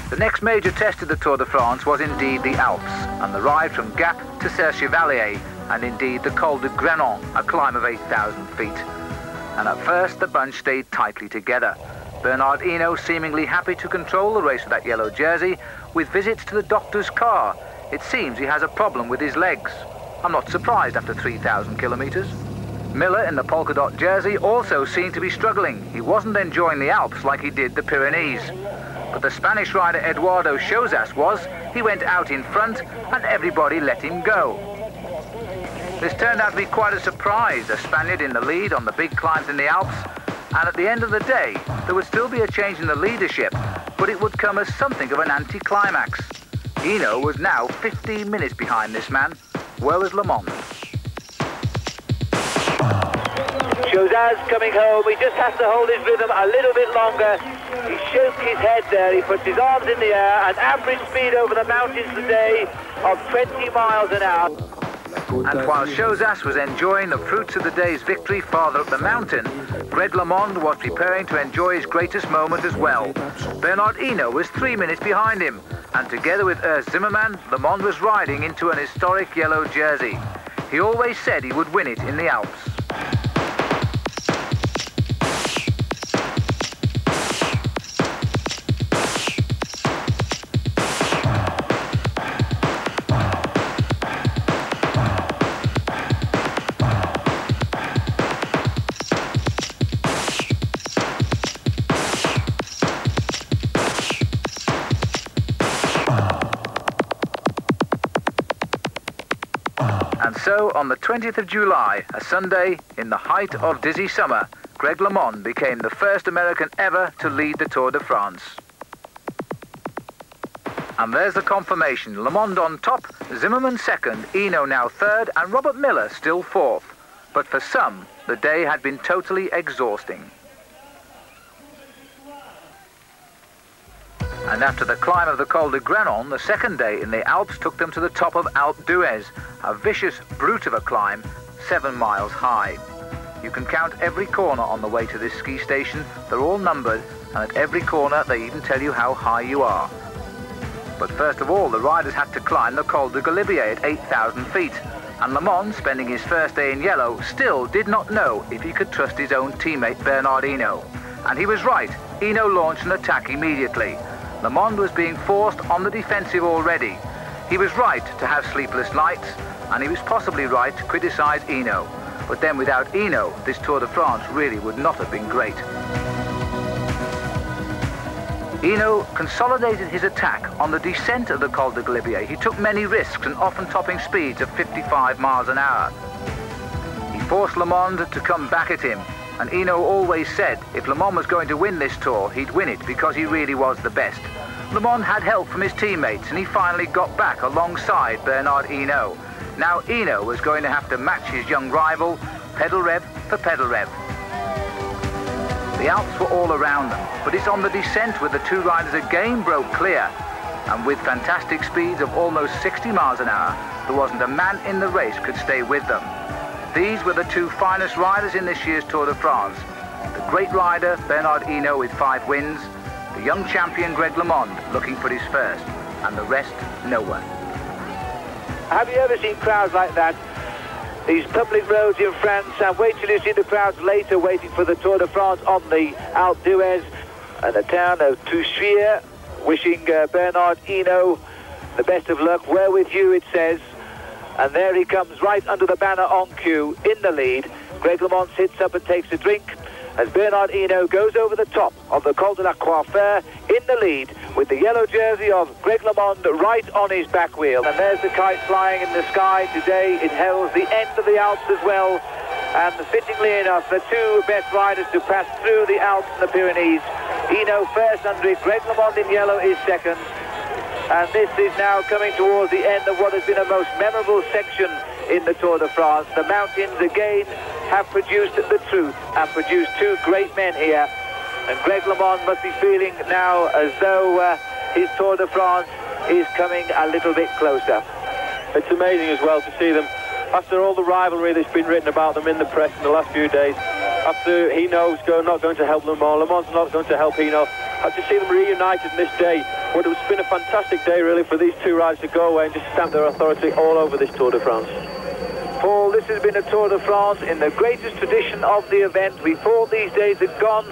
The next major test of the Tour de France was indeed the Alps, and the ride from Gap to Serre-Chevalier, and indeed the Col de Grenon, a climb of 8,000 feet. And at first the bunch stayed tightly together. Bernard Hinault seemingly happy to control the race with that yellow jersey, with visits to the doctor's car. It seems he has a problem with his legs. I'm not surprised after 3,000 kilometres. Miller in the polka dot jersey also seemed to be struggling. He wasn't enjoying the Alps like he did the Pyrenees. But the Spanish rider Eduardo Chozas was. He went out in front and everybody let him go. This turned out to be quite a surprise, a Spaniard in the lead on the big climbs in the Alps. And at the end of the day, there would still be a change in the leadership, but it would come as something of an anticlimax. Hinault was now 15 minutes behind this man. Where was Le Monde? Chozas coming home. He just has to hold his rhythm a little bit longer. He shakes his head there. He puts his arms in the air. An average speed over the mountains today of 20 miles an hour. And while Chozas was enjoying the fruits of the day's victory farther up the mountain, Greg LeMond was preparing to enjoy his greatest moment as well. Bernard Hinault was 3 minutes behind him, and together with Urs Zimmermann, LeMond was riding into an historic yellow jersey. He always said he would win it in the Alps. And so, on the 20th of July, a Sunday, in the height of dizzy summer, Greg LeMond became the first American ever to lead the Tour de France. And there's the confirmation. LeMond on top, Zimmermann second, Hinault now third, and Robert Miller still fourth. But for some, the day had been totally exhausting. And after the climb of the Col de Grenon, the second day in the Alps took them to the top of Alpe d'Huez, a vicious brute of a climb, 7 miles high. You can count every corner on the way to this ski station. They're all numbered, and at every corner they even tell you how high you are. But first of all, the riders had to climb the Col de Galibier at 8,000 feet, and LeMond, spending his first day in yellow, still did not know if he could trust his own teammate Bernard Hinault. And he was right. Hinault launched an attack immediately. LeMond was being forced on the defensive already. He was right to have sleepless nights, and he was possibly right to criticise Hinault. But then without Hinault, this Tour de France really would not have been great. Hinault consolidated his attack on the descent of the Col de Galibier. He took many risks and often topping speeds of 55 miles an hour. He forced LeMond to come back at him, and Hinault always said if LeMond was going to win this Tour, he'd win it because he really was the best. LeMond had help from his teammates, and he finally got back alongside Bernard Hinault. Now Hinault was going to have to match his young rival, pedal rev for pedal rev. The Alps were all around them, but it's on the descent where the two riders again broke clear. And with fantastic speeds of almost 60 miles an hour, there wasn't a man in the race could stay with them. These were the two finest riders in this year's Tour de France. The great rider, Bernard Hinault, with 5 wins, the young champion, Greg LeMond, looking for his first, and the rest, nowhere. Have you ever seen crowds like that? These public roads in France, and wait till you see the crowds later waiting for the Tour de France on the Alpe d'Huez, and the town of Touchier, wishing Bernard Hinault the best of luck. We're with you, it says. And there he comes, right under the banner on cue, in the lead. Greg LeMond sits up and takes a drink as Bernard Hinault goes over the top of the Col de la Coiffure in the lead with the yellow jersey of Greg LeMond right on his back wheel. And there's the kite flying in the sky today. It heralds the end of the Alps as well. And fittingly enough, the two best riders to pass through the Alps and the Pyrenees. Hinault first under it, Greg LeMond in yellow is second. And this is now coming towards the end of what has been a most memorable section in the Tour de France. The mountains again have produced the truth and produced two great men here. And Greg LeMond must be feeling now as though his Tour de France is coming a little bit closer. It's amazing as well to see them, after all the rivalry that's been written about them in the press in the last few days, after Hinault's not going to help LeMond, LeMond's not going to help Hinault, to see them reunited in this day Well, it's been a fantastic day, really, for these two riders to go away and just stamp their authority all over this Tour de France. Paul, this has been a Tour de France in the greatest tradition of the event. We thought these days had gone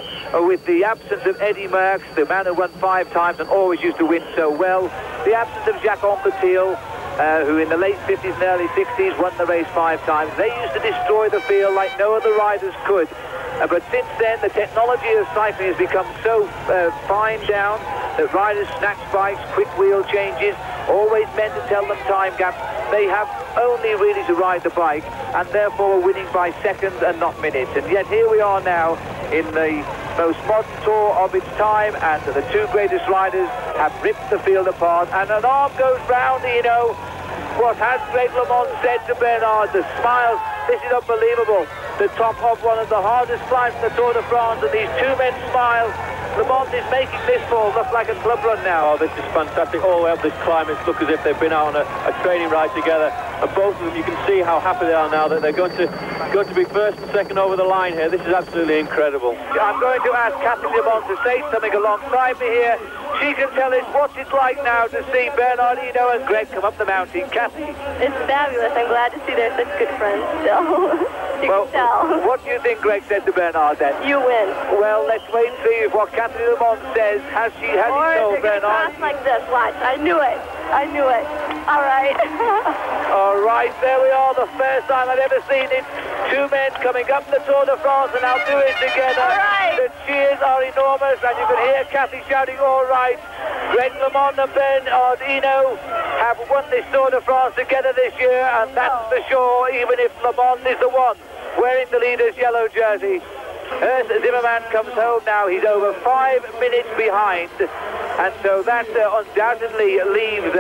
with the absence of Eddy Merckx, the man who won 5 times and always used to win so well. The absence of Jacques Anquetil, who in the late 50s and early 60s won the race 5 times. They used to destroy the field like no other riders could. But since then, the technology of cycling has become so fine down that riders snatch bikes, quick wheel changes, always meant to tell them time gaps. They have only really to ride the bike, and therefore winning by seconds and not minutes. And yet here we are now in the most modern tour of its time, and the two greatest riders have ripped the field apart. And an arm goes round, you know. What has Greg LeMond said to Bernard? The smiles, this is unbelievable. The top of one of the hardest climbs in the Tour de France, and these two men smile. LeMond is making this fall look like a club run now. Oh, this is fantastic. All the way up this climb, it's look as if they've been out on a training ride together. And both of them, you can see how happy they are now that they're going to be first and second over the line here. This is absolutely incredible. I'm going to ask Cathy LeMond to say something alongside me here. She can tell us what it's like now to see Bernard Hinault and Greg come up the mountain. Cathy? It's fabulous. I'm glad to see they're such good friends still. You can tell. What do you think Greg said to Bernard then? You win. Well, let's wait and see if what Cathy LeMond says. Has he told Bernard? Pass like this. Watch. I knew it. I knew it. All right. All right, there we are. The first time I've ever seen it. Two men coming up the Tour de France, and I'll do it together. All right. The cheers are enormous, and you can hear Cathy shouting, all right. Greg LeMond and Bernard Hinault have won this Tour de France together this year, and that's for sure, even if LeMond is the one wearing the leader's yellow jersey. Ernst Zimmermann comes home now. He's over 5 minutes behind, and so that undoubtedly leaves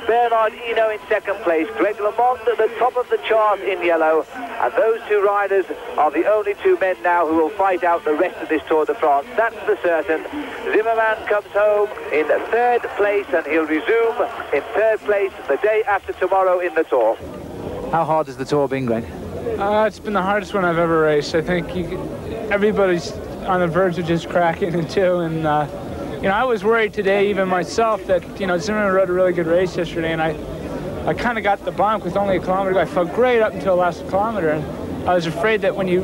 Bernard Hinault in second place, Greg LeMond at the top of the chart in yellow, and those two riders are the only two men now who will fight out the rest of this Tour de France. That's for certain. Zimmermann comes home in third place, and he'll resume in third place the day after tomorrow in the Tour. How hard has the Tour been, Greg? It's been the hardest one I've ever raced. I think everybody's on the verge of just cracking it too. And you know, I was worried today, even myself, that Zimmermann rode a really good race yesterday, and I kind of got the bump with only a kilometer. I felt great up until the last kilometer, and I was afraid that when you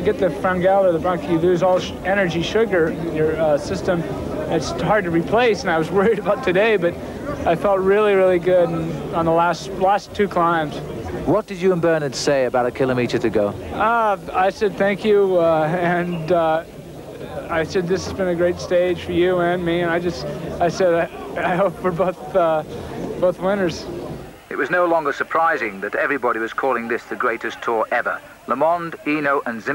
get the frangel or the bronchi, you lose all energy, sugar in your system. It's hard to replace, and I was worried about today, but I felt really, really good on the last two climbs. What did you and Bernard say about a kilometer to go? I said thank you, and I said this has been a great stage for you and me, and I said I hope we're both winners. It was no longer surprising that everybody was calling this the greatest tour ever. LeMond, Hinault and Zimmermann